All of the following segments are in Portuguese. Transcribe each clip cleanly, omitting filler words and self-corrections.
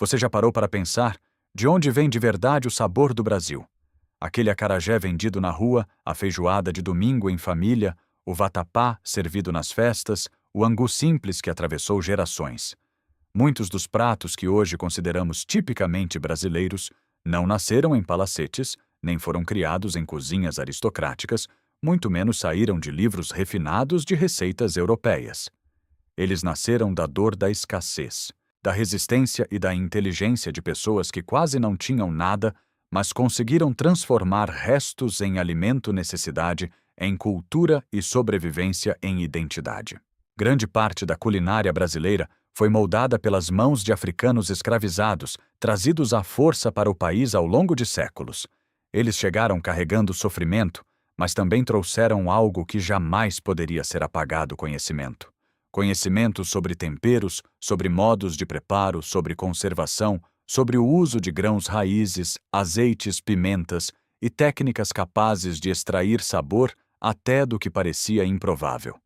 Você já parou para pensar de onde vem de verdade o sabor do Brasil? Aquele acarajé vendido na rua, a feijoada de domingo em família, o vatapá servido nas festas, o angu simples que atravessou gerações. Muitos dos pratos que hoje consideramos tipicamente brasileiros não nasceram em palacetes, nem foram criados em cozinhas aristocráticas, muito menos saíram de livros refinados de receitas europeias. Eles nasceram da dor da escassez, da resistência e da inteligência de pessoas que quase não tinham nada, mas conseguiram transformar restos em alimento-necessidade, em cultura e sobrevivência em identidade. Grande parte da culinária brasileira foi moldada pelas mãos de africanos escravizados, trazidos à força para o país ao longo de séculos. Eles chegaram carregando sofrimento, mas também trouxeram algo que jamais poderia ser apagado: conhecimento. Conhecimento sobre temperos, sobre modos de preparo, sobre conservação, sobre o uso de grãos raízes, azeites, pimentas e técnicas capazes de extrair sabor até do que parecia improvável.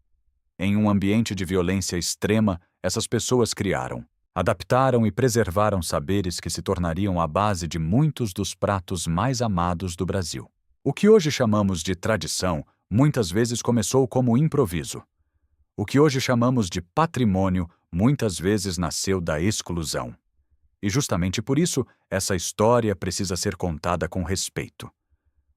Em um ambiente de violência extrema, essas pessoas criaram, adaptaram e preservaram saberes que se tornariam a base de muitos dos pratos mais amados do Brasil. O que hoje chamamos de tradição, muitas vezes começou como improviso. O que hoje chamamos de patrimônio, muitas vezes nasceu da exclusão. E justamente por isso, essa história precisa ser contada com respeito.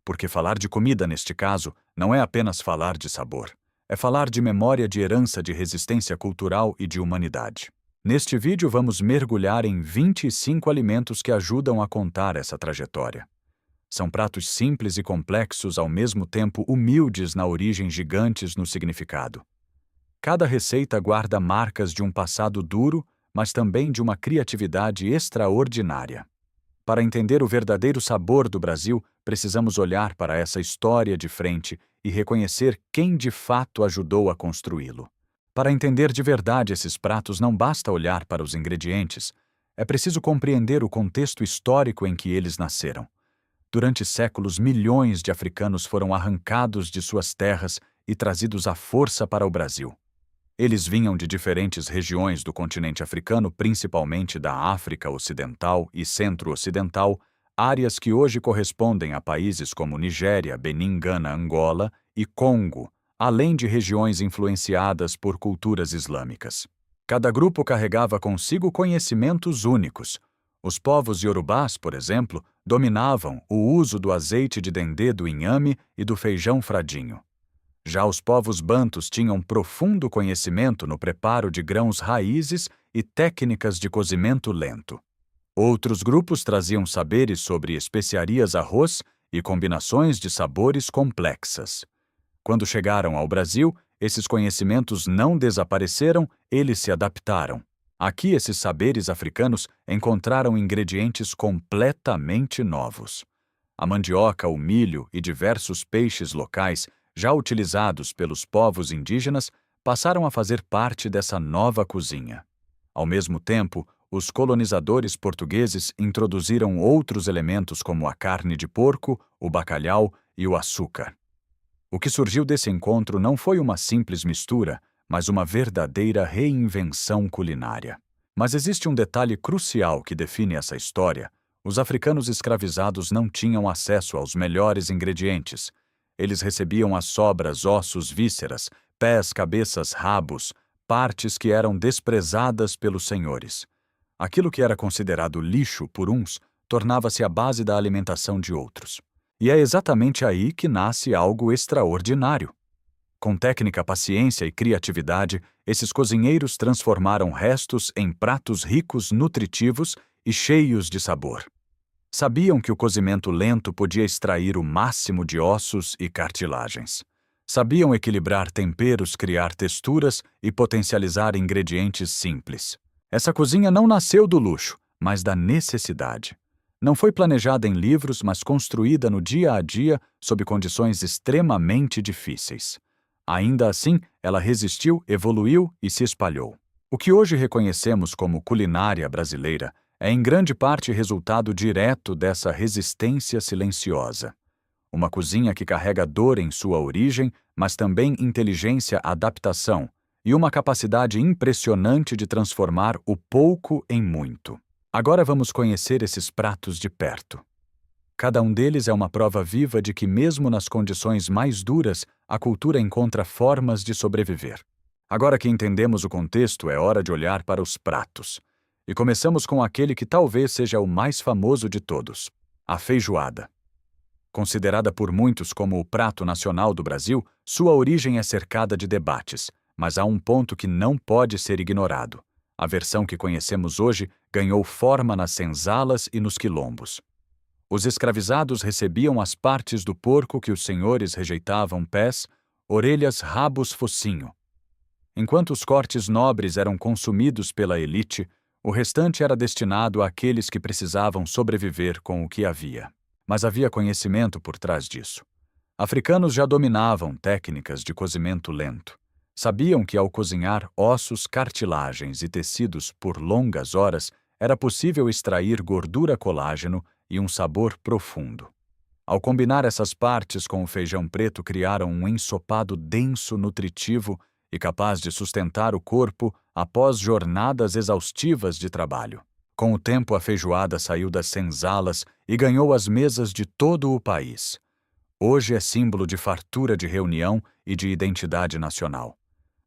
Porque falar de comida, neste caso, não é apenas falar de sabor. É falar de memória, de herança, de resistência cultural e de humanidade. Neste vídeo vamos mergulhar em 25 alimentos que ajudam a contar essa trajetória. São pratos simples e complexos, ao mesmo tempo humildes na origem, gigantes no significado. Cada receita guarda marcas de um passado duro, mas também de uma criatividade extraordinária. Para entender o verdadeiro sabor do Brasil, precisamos olhar para essa história de frente e reconhecer quem de fato ajudou a construí-lo. Para entender de verdade esses pratos, não basta olhar para os ingredientes, é preciso compreender o contexto histórico em que eles nasceram. Durante séculos, milhões de africanos foram arrancados de suas terras e trazidos à força para o Brasil. Eles vinham de diferentes regiões do continente africano, principalmente da África Ocidental e Centro-Ocidental, áreas que hoje correspondem a países como Nigéria, Benin, Gana, Angola e Congo, além de regiões influenciadas por culturas islâmicas. Cada grupo carregava consigo conhecimentos únicos. Os povos iorubás, por exemplo, dominavam o uso do azeite de dendê, do inhame e do feijão fradinho. Já os povos bantus tinham profundo conhecimento no preparo de grãos raízes e técnicas de cozimento lento. Outros grupos traziam saberes sobre especiarias, arroz e combinações de sabores complexas. Quando chegaram ao Brasil, esses conhecimentos não desapareceram, eles se adaptaram. Aqui, esses saberes africanos encontraram ingredientes completamente novos. A mandioca, o milho e diversos peixes locais, já utilizados pelos povos indígenas, passaram a fazer parte dessa nova cozinha. Ao mesmo tempo, os colonizadores portugueses introduziram outros elementos como a carne de porco, o bacalhau e o açúcar. O que surgiu desse encontro não foi uma simples mistura, mas uma verdadeira reinvenção culinária. Mas existe um detalhe crucial que define essa história: os africanos escravizados não tinham acesso aos melhores ingredientes. Eles recebiam as sobras, ossos, vísceras, pés, cabeças, rabos, partes que eram desprezadas pelos senhores. Aquilo que era considerado lixo por uns tornava-se a base da alimentação de outros. E é exatamente aí que nasce algo extraordinário. Com técnica, paciência e criatividade, esses cozinheiros transformaram restos em pratos ricos, nutritivos e cheios de sabor. Sabiam que o cozimento lento podia extrair o máximo de ossos e cartilagens. Sabiam equilibrar temperos, criar texturas e potencializar ingredientes simples. Essa cozinha não nasceu do luxo, mas da necessidade. Não foi planejada em livros, mas construída no dia a dia sob condições extremamente difíceis. Ainda assim, ela resistiu, evoluiu e se espalhou. O que hoje reconhecemos como culinária brasileira é em grande parte resultado direto dessa resistência silenciosa. Uma cozinha que carrega dor em sua origem, mas também inteligência, adaptação e uma capacidade impressionante de transformar o pouco em muito. Agora vamos conhecer esses pratos de perto. Cada um deles é uma prova viva de que, mesmo nas condições mais duras, a cultura encontra formas de sobreviver. Agora que entendemos o contexto, é hora de olhar para os pratos. E começamos com aquele que talvez seja o mais famoso de todos: a feijoada. Considerada por muitos como o prato nacional do Brasil, sua origem é cercada de debates, mas há um ponto que não pode ser ignorado. A versão que conhecemos hoje ganhou forma nas senzalas e nos quilombos. Os escravizados recebiam as partes do porco que os senhores rejeitavam: pés, orelhas, rabos, focinho. Enquanto os cortes nobres eram consumidos pela elite, o restante era destinado àqueles que precisavam sobreviver com o que havia. Mas havia conhecimento por trás disso. Africanos já dominavam técnicas de cozimento lento. Sabiam que, ao cozinhar ossos, cartilagens e tecidos por longas horas, era possível extrair gordura, colágeno e um sabor profundo. Ao combinar essas partes com o feijão preto, criaram um ensopado denso, nutritivo e capaz de sustentar o corpo após jornadas exaustivas de trabalho. Com o tempo, a feijoada saiu das senzalas e ganhou as mesas de todo o país. Hoje é símbolo de fartura de reunião e de identidade nacional.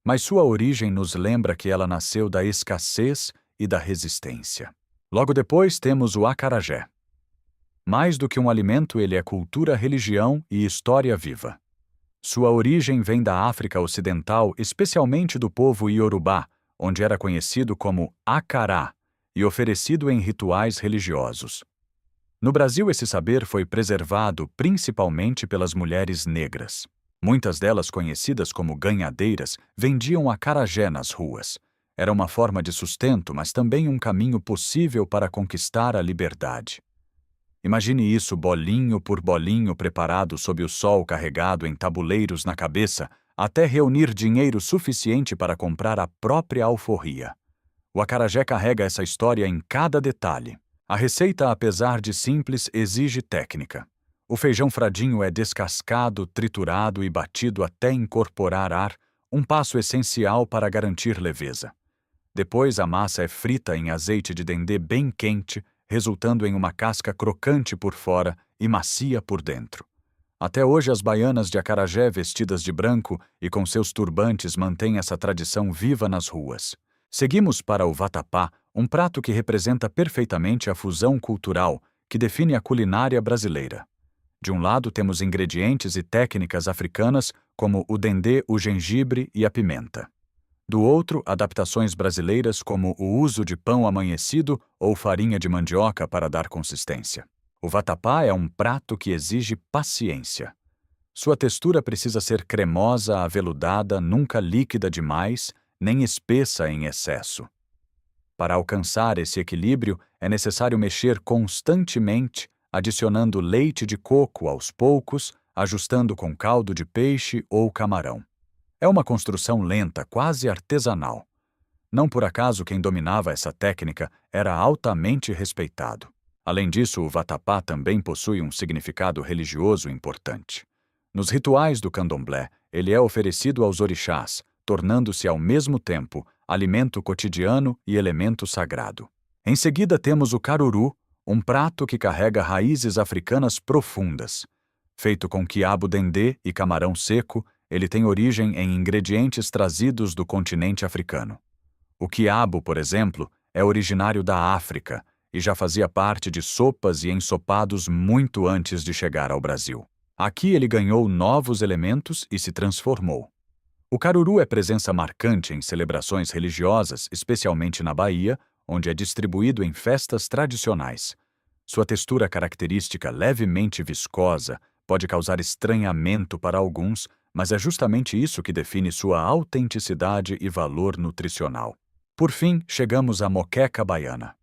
Mas sua origem nos lembra que ela nasceu da escassez e da resistência. Logo depois temos o acarajé. Mais do que um alimento, ele é cultura, religião e história viva. Sua origem vem da África Ocidental, especialmente do povo Iorubá, onde era conhecido como acará e oferecido em rituais religiosos. No Brasil, esse saber foi preservado principalmente pelas mulheres negras. Muitas delas, conhecidas como ganhadeiras, vendiam acarajé nas ruas. Era uma forma de sustento, mas também um caminho possível para conquistar a liberdade. Imagine isso, bolinho por bolinho, preparado sob o sol, carregado em tabuleiros na cabeça, até reunir dinheiro suficiente para comprar a própria alforria. O acarajé carrega essa história em cada detalhe. A receita, apesar de simples, exige técnica. O feijão fradinho é descascado, triturado e batido até incorporar ar, um passo essencial para garantir leveza. Depois, a massa é frita em azeite de dendê bem quente, resultando em uma casca crocante por fora e macia por dentro. Até hoje, as baianas de acarajé, vestidas de branco e com seus turbantes, mantêm essa tradição viva nas ruas. Seguimos para o vatapá, um prato que representa perfeitamente a fusão cultural que define a culinária brasileira. De um lado, temos ingredientes e técnicas africanas, como o dendê, o gengibre e a pimenta. Do outro, adaptações brasileiras, como o uso de pão amanhecido ou farinha de mandioca para dar consistência. O vatapá é um prato que exige paciência. Sua textura precisa ser cremosa, aveludada, nunca líquida demais, nem espessa em excesso. Para alcançar esse equilíbrio, é necessário mexer constantemente, adicionando leite de coco aos poucos, ajustando com caldo de peixe ou camarão. É uma construção lenta, quase artesanal. Não por acaso quem dominava essa técnica era altamente respeitado. Além disso, o vatapá também possui um significado religioso importante. Nos rituais do candomblé, ele é oferecido aos orixás, tornando-se ao mesmo tempo alimento cotidiano e elemento sagrado. Em seguida temos o caruru, um prato que carrega raízes africanas profundas. Feito com quiabo dendê e camarão seco, ele tem origem em ingredientes trazidos do continente africano. O quiabo, por exemplo, é originário da África e já fazia parte de sopas e ensopados muito antes de chegar ao Brasil. Aqui ele ganhou novos elementos e se transformou. O caruru é presença marcante em celebrações religiosas, especialmente na Bahia, onde é distribuído em festas tradicionais. Sua textura característica, levemente viscosa, pode causar estranhamento para alguns, mas é justamente isso que define sua autenticidade e valor nutricional. Por fim, chegamos à moqueca baiana.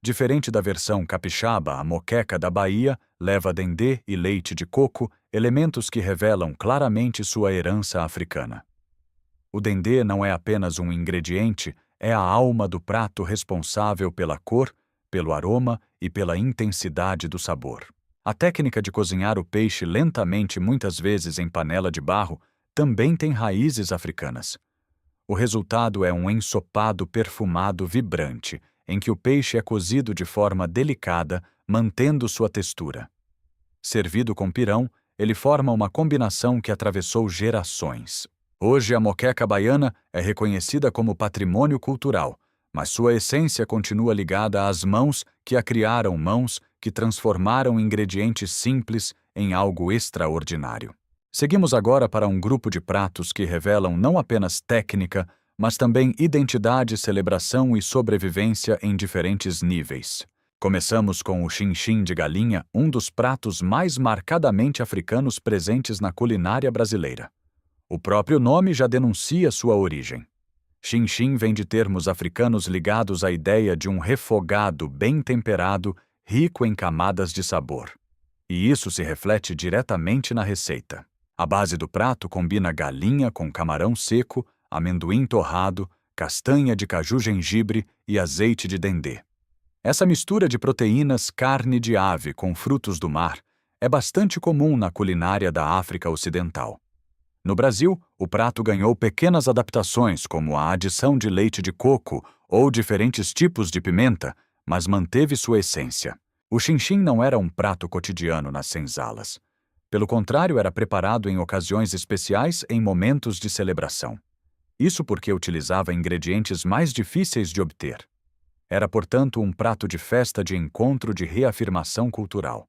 Diferente da versão capixaba, a moqueca da Bahia leva dendê e leite de coco, elementos que revelam claramente sua herança africana. O dendê não é apenas um ingrediente, é a alma do prato, responsável pela cor, pelo aroma e pela intensidade do sabor. A técnica de cozinhar o peixe lentamente, muitas vezes em panela de barro, também tem raízes africanas. O resultado é um ensopado perfumado vibrante, em que o peixe é cozido de forma delicada, mantendo sua textura. Servido com pirão, ele forma uma combinação que atravessou gerações. Hoje, a moqueca baiana é reconhecida como patrimônio cultural, mas sua essência continua ligada às mãos que a criaram, mãos que transformaram ingredientes simples em algo extraordinário. Seguimos agora para um grupo de pratos que revelam não apenas técnica, mas também identidade, celebração e sobrevivência em diferentes níveis. Começamos com o chin-chin de galinha, um dos pratos mais marcadamente africanos presentes na culinária brasileira. O próprio nome já denuncia sua origem. Chin-chin vem de termos africanos ligados à ideia de um refogado bem temperado, rico em camadas de sabor. E isso se reflete diretamente na receita. A base do prato combina galinha com camarão seco, amendoim torrado, castanha de caju-gengibre e azeite de dendê. Essa mistura de proteínas, carne de ave com frutos do mar é bastante comum na culinária da África Ocidental. No Brasil, o prato ganhou pequenas adaptações, como a adição de leite de coco ou diferentes tipos de pimenta, mas manteve sua essência. O chin-chin não era um prato cotidiano nas senzalas. Pelo contrário, era preparado em ocasiões especiais em momentos de celebração. Isso porque utilizava ingredientes mais difíceis de obter. Era, portanto, um prato de festa, de encontro, de reafirmação cultural.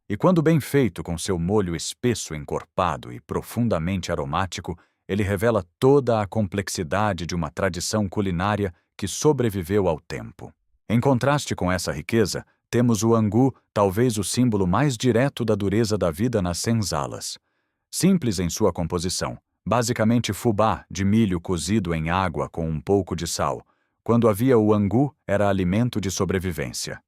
E quando bem feito, com seu molho espesso, encorpado e profundamente aromático, ele revela toda a complexidade de uma tradição culinária que sobreviveu ao tempo. Em contraste com essa riqueza, temos o angu, talvez o símbolo mais direto da dureza da vida nas senzalas. Simples em sua composição, basicamente fubá de milho cozido em água com um pouco de sal. Quando havia o angu, era alimento de sobrevivência.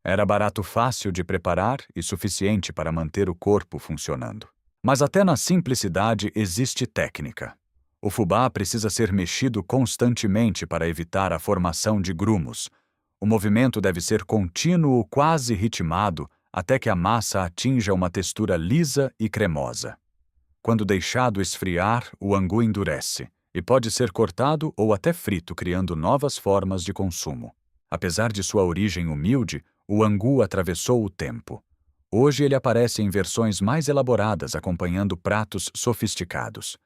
Era barato, fácil de preparar e suficiente para manter o corpo funcionando. Mas até na simplicidade existe técnica. O fubá precisa ser mexido constantemente para evitar a formação de grumos. O movimento deve ser contínuo, quase ritmado, até que a massa atinja uma textura lisa e cremosa. Quando deixado esfriar, o angu endurece e pode ser cortado ou até frito, criando novas formas de consumo. Apesar de sua origem humilde, o angu atravessou o tempo. Hoje ele aparece em versões mais elaboradas, acompanhando pratos sofisticados.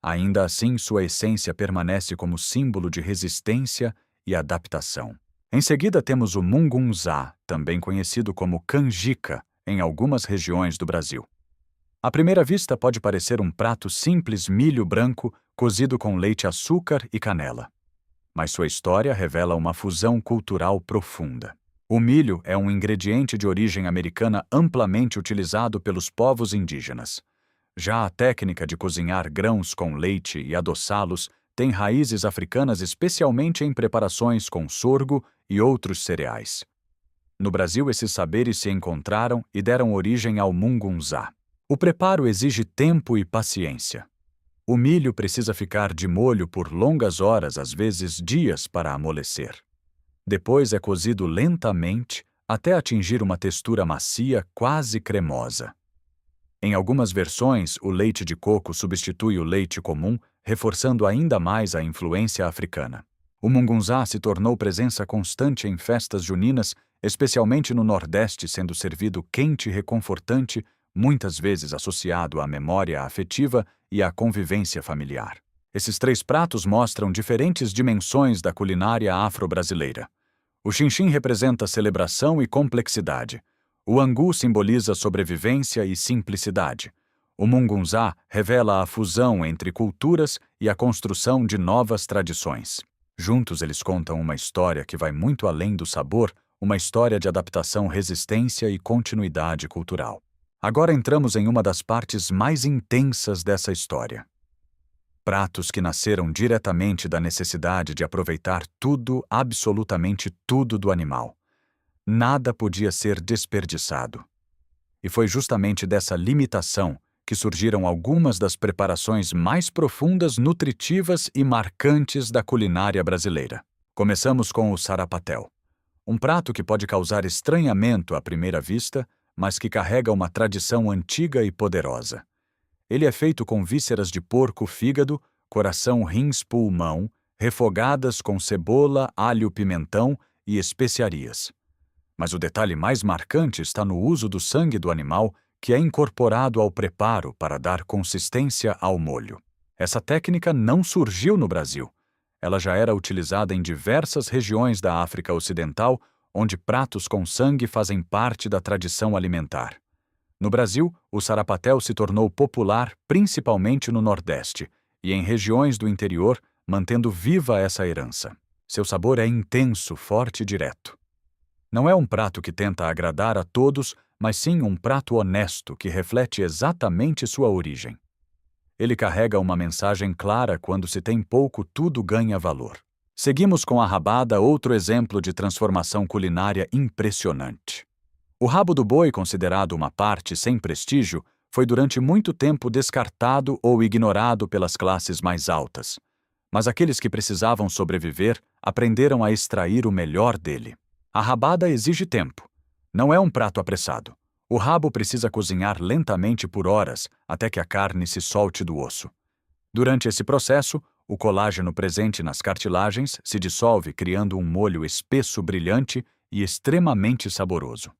Ainda assim, sua essência permanece como símbolo de resistência e adaptação. Em seguida temos o mungunzá, também conhecido como canjica, em algumas regiões do Brasil. À primeira vista pode parecer um prato simples, milho branco, cozido com leite, açúcar e canela. Mas sua história revela uma fusão cultural profunda. O milho é um ingrediente de origem americana amplamente utilizado pelos povos indígenas. Já a técnica de cozinhar grãos com leite e adoçá-los tem raízes africanas, especialmente em preparações com sorgo e outros cereais. No Brasil, esses saberes se encontraram e deram origem ao mungunzá. O preparo exige tempo e paciência. O milho precisa ficar de molho por longas horas, às vezes dias, para amolecer. Depois é cozido lentamente até atingir uma textura macia, quase cremosa. Em algumas versões, o leite de coco substitui o leite comum, reforçando ainda mais a influência africana. O mungunzá se tornou presença constante em festas juninas, especialmente no Nordeste, sendo servido quente e reconfortante, muitas vezes associado à memória afetiva e à convivência familiar. Esses três pratos mostram diferentes dimensões da culinária afro-brasileira. O chin-chin representa celebração e complexidade. O angu simboliza sobrevivência e simplicidade. O mungunzá revela a fusão entre culturas e a construção de novas tradições. Juntos eles contam uma história que vai muito além do sabor, uma história de adaptação, resistência e continuidade cultural. Agora entramos em uma das partes mais intensas dessa história. Pratos que nasceram diretamente da necessidade de aproveitar tudo, absolutamente tudo do animal. Nada podia ser desperdiçado. E foi justamente dessa limitação que surgiram algumas das preparações mais profundas, nutritivas e marcantes da culinária brasileira. Começamos com o sarapatel, um prato que pode causar estranhamento à primeira vista, mas que carrega uma tradição antiga e poderosa. Ele é feito com vísceras de porco, fígado, coração, rins, pulmão, refogadas com cebola, alho, pimentão e especiarias. Mas o detalhe mais marcante está no uso do sangue do animal, que é incorporado ao preparo para dar consistência ao molho. Essa técnica não surgiu no Brasil. Ela já era utilizada em diversas regiões da África Ocidental, onde pratos com sangue fazem parte da tradição alimentar. No Brasil, o sarapatel se tornou popular principalmente no Nordeste e em regiões do interior, mantendo viva essa herança. Seu sabor é intenso, forte e direto. Não é um prato que tenta agradar a todos, mas sim um prato honesto que reflete exatamente sua origem. Ele carrega uma mensagem clara: quando se tem pouco, tudo ganha valor. Seguimos com a rabada, outro exemplo de transformação culinária impressionante. O rabo do boi, considerado uma parte sem prestígio, foi durante muito tempo descartado ou ignorado pelas classes mais altas. Mas aqueles que precisavam sobreviver aprenderam a extrair o melhor dele. A rabada exige tempo. Não é um prato apressado. O rabo precisa cozinhar lentamente por horas até que a carne se solte do osso. Durante esse processo, o colágeno presente nas cartilagens se dissolve, criando um molho espesso, brilhante e extremamente saboroso.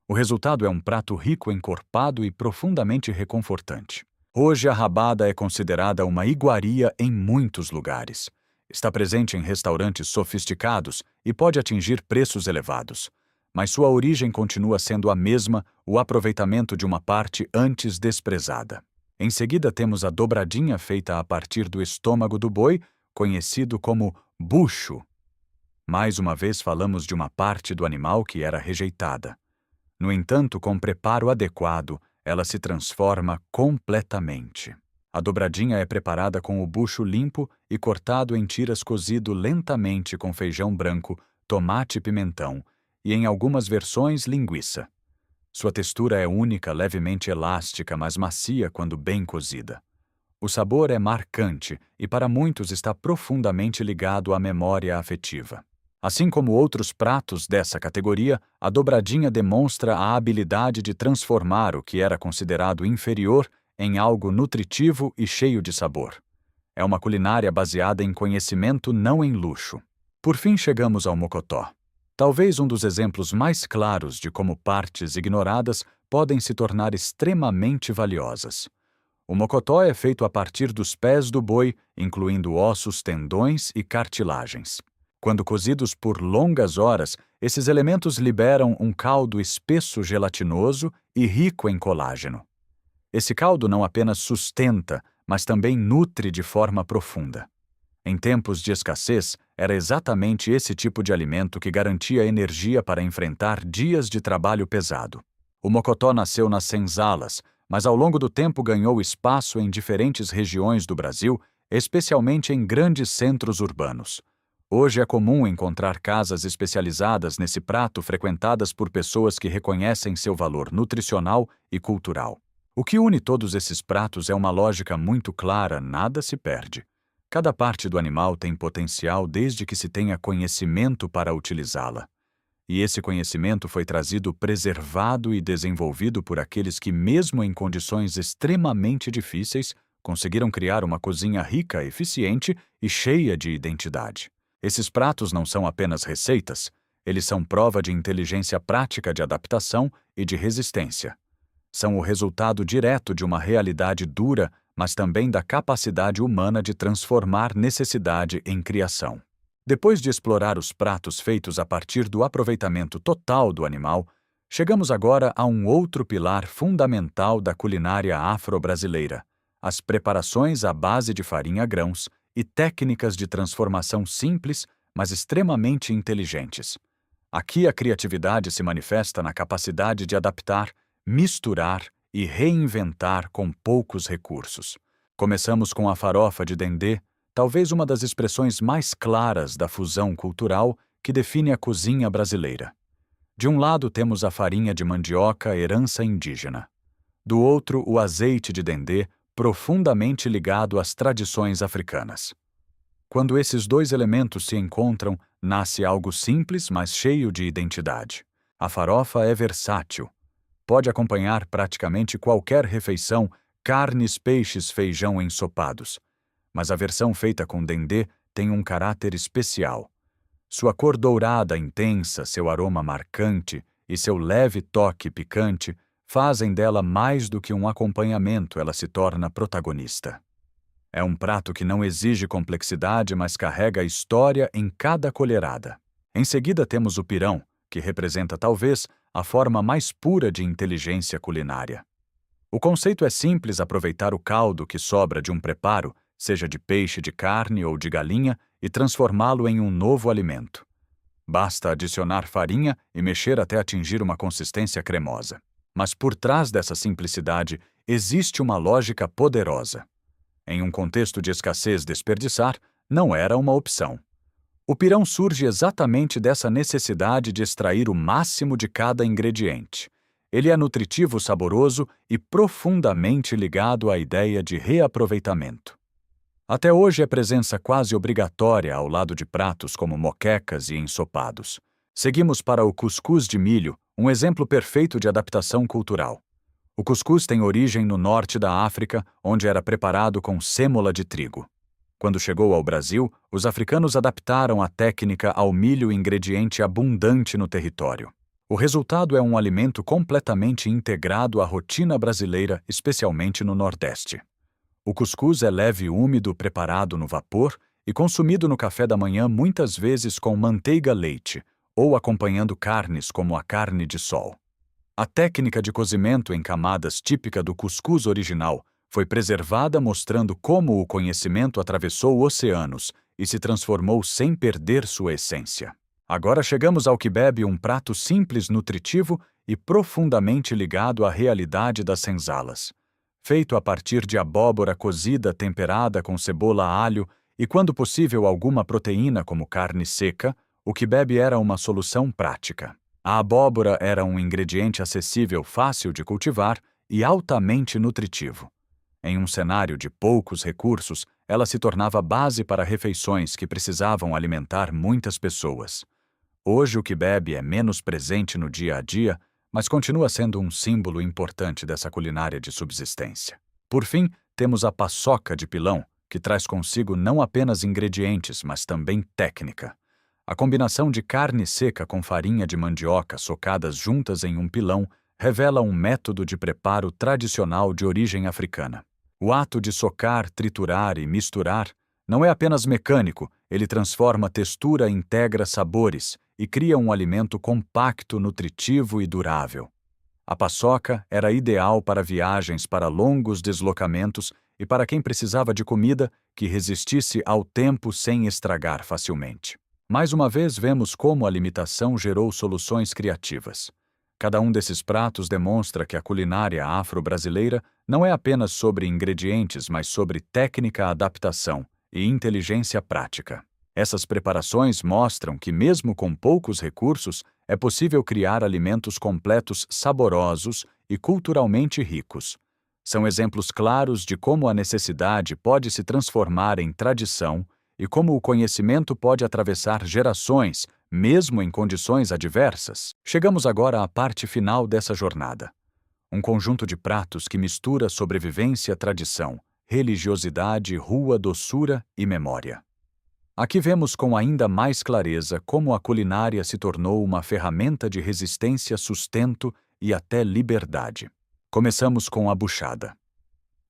O resultado é um prato rico, encorpado e profundamente reconfortante. Hoje, a rabada é considerada uma iguaria em muitos lugares. Está presente em restaurantes sofisticados e pode atingir preços elevados. Mas sua origem continua sendo a mesma: o aproveitamento de uma parte antes desprezada. Em seguida, temos a dobradinha, feita a partir do estômago do boi, conhecido como bucho. Mais uma vez falamos de uma parte do animal que era rejeitada. No entanto, com preparo adequado, ela se transforma completamente. A dobradinha é preparada com o bucho limpo e cortado em tiras, cozido lentamente com feijão branco, tomate e pimentão, e em algumas versões, linguiça. Sua textura é única, levemente elástica, mas macia quando bem cozida. O sabor é marcante e para muitos está profundamente ligado à memória afetiva. Assim como outros pratos dessa categoria, a dobradinha demonstra a habilidade de transformar o que era considerado inferior em algo nutritivo e cheio de sabor. É uma culinária baseada em conhecimento, não em luxo. Por fim, chegamos ao mocotó. Talvez um dos exemplos mais claros de como partes ignoradas podem se tornar extremamente valiosas. O mocotó é feito a partir dos pés do boi, incluindo ossos, tendões e cartilagens. Quando cozidos por longas horas, esses elementos liberam um caldo espesso, gelatinoso e rico em colágeno. Esse caldo não apenas sustenta, mas também nutre de forma profunda. Em tempos de escassez, era exatamente esse tipo de alimento que garantia energia para enfrentar dias de trabalho pesado. O mocotó nasceu nas senzalas, mas ao longo do tempo ganhou espaço em diferentes regiões do Brasil, especialmente em grandes centros urbanos. Hoje é comum encontrar casas especializadas nesse prato, frequentadas por pessoas que reconhecem seu valor nutricional e cultural. O que une todos esses pratos é uma lógica muito clara: nada se perde. Cada parte do animal tem potencial desde que se tenha conhecimento para utilizá-la. E esse conhecimento foi trazido, preservado e desenvolvido por aqueles que, mesmo em condições extremamente difíceis, conseguiram criar uma cozinha rica, eficiente e cheia de identidade. Esses pratos não são apenas receitas, eles são prova de inteligência prática, de adaptação e de resistência. São o resultado direto de uma realidade dura, mas também da capacidade humana de transformar necessidade em criação. Depois de explorar os pratos feitos a partir do aproveitamento total do animal, chegamos agora a um outro pilar fundamental da culinária afro-brasileira: as preparações à base de farinha-grãos e técnicas de transformação simples, mas extremamente inteligentes. Aqui a criatividade se manifesta na capacidade de adaptar, misturar e reinventar com poucos recursos. Começamos com a farofa de dendê, talvez uma das expressões mais claras da fusão cultural que define a cozinha brasileira. De um lado temos a farinha de mandioca, herança indígena. Do outro, o azeite de dendê, profundamente ligado às tradições africanas. Quando esses dois elementos se encontram, nasce algo simples, mas cheio de identidade. A farofa é versátil. Pode acompanhar praticamente qualquer refeição, carnes, peixes, feijão, ensopados. Mas a versão feita com dendê tem um caráter especial. Sua cor dourada intensa, seu aroma marcante e seu leve toque picante fazem dela mais do que um acompanhamento, ela se torna protagonista. É um prato que não exige complexidade, mas carrega a história em cada colherada. Em seguida temos o pirão, que representa talvez a forma mais pura de inteligência culinária. O conceito é simples: aproveitar o caldo que sobra de um preparo, seja de peixe, de carne ou de galinha, e transformá-lo em um novo alimento. Basta adicionar farinha e mexer até atingir uma consistência cremosa. Mas por trás dessa simplicidade existe uma lógica poderosa. Em um contexto de escassez, desperdiçar não era uma opção. O pirão surge exatamente dessa necessidade de extrair o máximo de cada ingrediente. Ele é nutritivo, saboroso e profundamente ligado à ideia de reaproveitamento. Até hoje é presença quase obrigatória ao lado de pratos como moquecas e ensopados. Seguimos para o cuscuz de milho, um exemplo perfeito de adaptação cultural. O cuscuz tem origem no norte da África, onde era preparado com sêmola de trigo. Quando chegou ao Brasil, os africanos adaptaram a técnica ao milho, ingrediente abundante no território. O resultado é um alimento completamente integrado à rotina brasileira, especialmente no Nordeste. O cuscuz é leve e úmido, preparado no vapor e consumido no café da manhã, muitas vezes com manteiga-leite, ou acompanhando carnes como a carne de sol. A técnica de cozimento em camadas típica do cuscuz original foi preservada, mostrando como o conhecimento atravessou oceanos e se transformou sem perder sua essência. Agora chegamos ao quibe, um prato simples, nutritivo e profundamente ligado à realidade das senzalas. Feito a partir de abóbora cozida, temperada com cebola, alho e, quando possível, alguma proteína como carne seca, o quibe era uma solução prática. A abóbora era um ingrediente acessível, fácil de cultivar e altamente nutritivo. Em um cenário de poucos recursos, ela se tornava base para refeições que precisavam alimentar muitas pessoas. Hoje o quibe é menos presente no dia a dia, mas continua sendo um símbolo importante dessa culinária de subsistência. Por fim, temos a paçoca de pilão, que traz consigo não apenas ingredientes, mas também técnica. A combinação de carne seca com farinha de mandioca socadas juntas em um pilão revela um método de preparo tradicional de origem africana. O ato de socar, triturar e misturar não é apenas mecânico, ele transforma textura, integra sabores e cria um alimento compacto, nutritivo e durável. A paçoca era ideal para viagens, para longos deslocamentos e para quem precisava de comida que resistisse ao tempo sem estragar facilmente. Mais uma vez, vemos como a limitação gerou soluções criativas. Cada um desses pratos demonstra que a culinária afro-brasileira não é apenas sobre ingredientes, mas sobre técnica, adaptação e inteligência prática. Essas preparações mostram que, mesmo com poucos recursos, é possível criar alimentos completos, saborosos e culturalmente ricos. São exemplos claros de como a necessidade pode se transformar em tradição e como o conhecimento pode atravessar gerações, mesmo em condições adversas. Chegamos agora à parte final dessa jornada. Um conjunto de pratos que mistura sobrevivência, tradição, religiosidade, rua, doçura e memória. Aqui vemos com ainda mais clareza como a culinária se tornou uma ferramenta de resistência, sustento e até liberdade. Começamos com a buchada.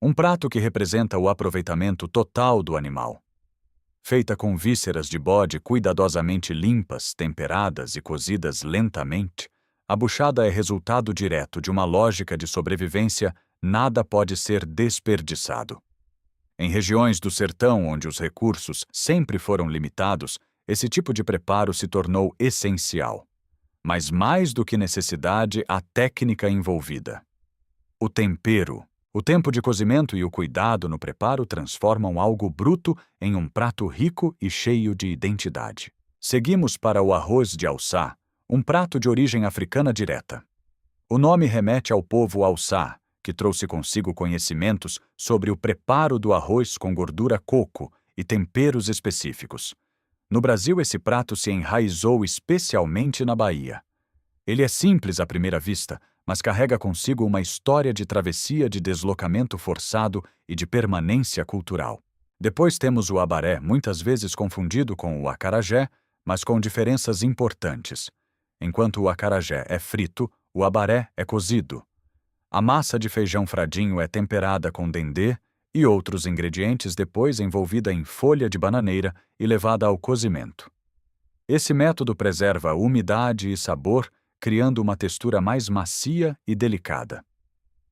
Um prato que representa o aproveitamento total do animal. Feita com vísceras de bode cuidadosamente limpas, temperadas e cozidas lentamente, a buchada é resultado direto de uma lógica de sobrevivência. Nada pode ser desperdiçado. Em regiões do sertão onde os recursos sempre foram limitados, esse tipo de preparo se tornou essencial. Mas mais do que necessidade, a técnica envolvida. O tempero. O tempo de cozimento e o cuidado no preparo transformam algo bruto em um prato rico e cheio de identidade. Seguimos para o arroz de Haussá, um prato de origem africana direta. O nome remete ao povo Haussá, que trouxe consigo conhecimentos sobre o preparo do arroz com gordura coco e temperos específicos. No Brasil, esse prato se enraizou especialmente na Bahia. Ele é simples à primeira vista, mas carrega consigo uma história de travessia, de deslocamento forçado e de permanência cultural. Depois temos o abaré, muitas vezes confundido com o acarajé, mas com diferenças importantes. Enquanto o acarajé é frito, o abaré é cozido. A massa de feijão fradinho é temperada com dendê e outros ingredientes, depois envolvida em folha de bananeira e levada ao cozimento. Esse método preserva umidade e sabor, criando uma textura mais macia e delicada.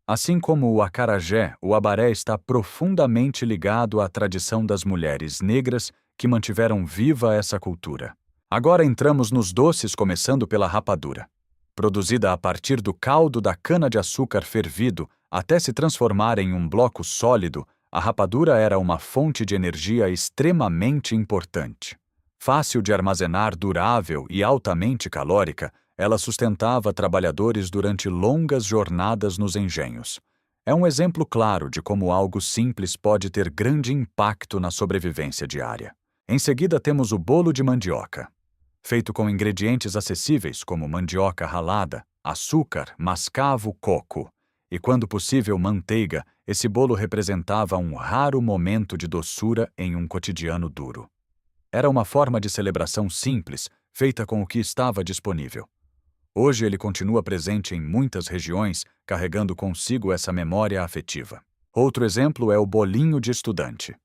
Assim como o acarajé, o abaré está profundamente ligado à tradição das mulheres negras que mantiveram viva essa cultura. Agora entramos nos doces, começando pela rapadura. Produzida a partir do caldo da cana-de-açúcar fervido até se transformar em um bloco sólido, a rapadura era uma fonte de energia extremamente importante. Fácil de armazenar, durável e altamente calórica, ela sustentava trabalhadores durante longas jornadas nos engenhos. É um exemplo claro de como algo simples pode ter grande impacto na sobrevivência diária. Em seguida temos o bolo de mandioca. Feito com ingredientes acessíveis como mandioca ralada, açúcar, mascavo, coco e, quando possível, manteiga, esse bolo representava um raro momento de doçura em um cotidiano duro. Era uma forma de celebração simples, feita com o que estava disponível. Hoje ele continua presente em muitas regiões, carregando consigo essa memória afetiva. Outro exemplo é o bolinho de estudante.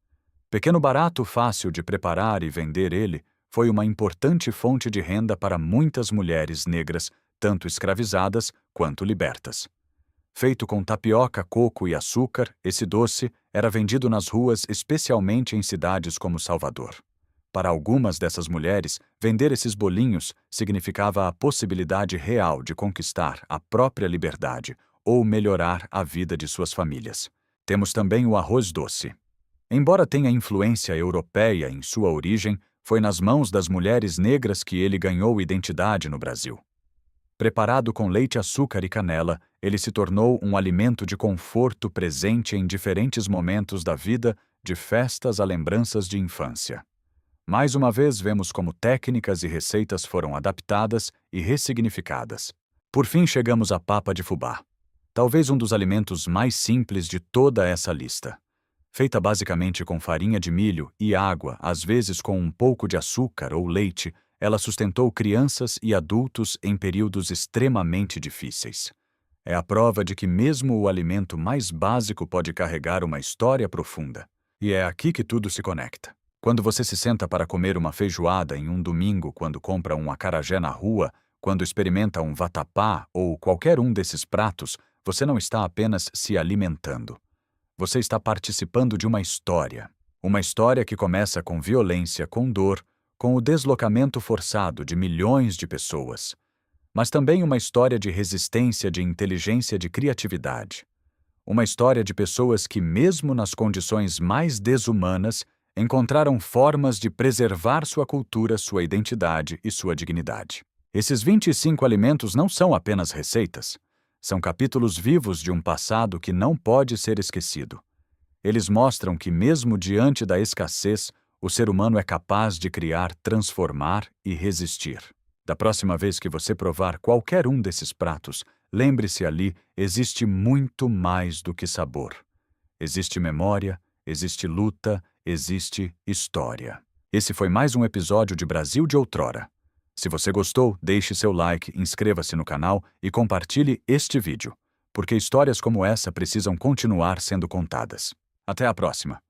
Pequeno barato, fácil de preparar e vender, ele foi uma importante fonte de renda para muitas mulheres negras, tanto escravizadas quanto libertas. Feito com tapioca, coco e açúcar, esse doce era vendido nas ruas, especialmente em cidades como Salvador. Para algumas dessas mulheres, vender esses bolinhos significava a possibilidade real de conquistar a própria liberdade ou melhorar a vida de suas famílias. Temos também o arroz doce. Embora tenha influência europeia em sua origem, foi nas mãos das mulheres negras que ele ganhou identidade no Brasil. Preparado com leite, açúcar e canela, ele se tornou um alimento de conforto presente em diferentes momentos da vida, de festas a lembranças de infância. Mais uma vez, vemos como técnicas e receitas foram adaptadas e ressignificadas. Por fim, chegamos à papa de fubá. Talvez um dos alimentos mais simples de toda essa lista. Feita basicamente com farinha de milho e água, às vezes com um pouco de açúcar ou leite, ela sustentou crianças e adultos em períodos extremamente difíceis. É a prova de que mesmo o alimento mais básico pode carregar uma história profunda. E é aqui que tudo se conecta. Quando você se senta para comer uma feijoada em um domingo, quando compra um acarajé na rua, quando experimenta um vatapá ou qualquer um desses pratos, você não está apenas se alimentando. Você está participando de uma história que começa com violência, com dor, com o deslocamento forçado de milhões de pessoas, mas também uma história de resistência, de inteligência, de criatividade. Uma história de pessoas que, mesmo nas condições mais desumanas, encontraram formas de preservar sua cultura, sua identidade e sua dignidade. Esses 25 alimentos não são apenas receitas. São capítulos vivos de um passado que não pode ser esquecido. Eles mostram que, mesmo diante da escassez, o ser humano é capaz de criar, transformar e resistir. Da próxima vez que você provar qualquer um desses pratos, lembre-se, ali existe muito mais do que sabor. Existe memória, existe luta, existe história. Esse foi mais um episódio de Brasil de Outrora. Se você gostou, deixe seu like, inscreva-se no canal e compartilhe este vídeo, porque histórias como essa precisam continuar sendo contadas. Até a próxima!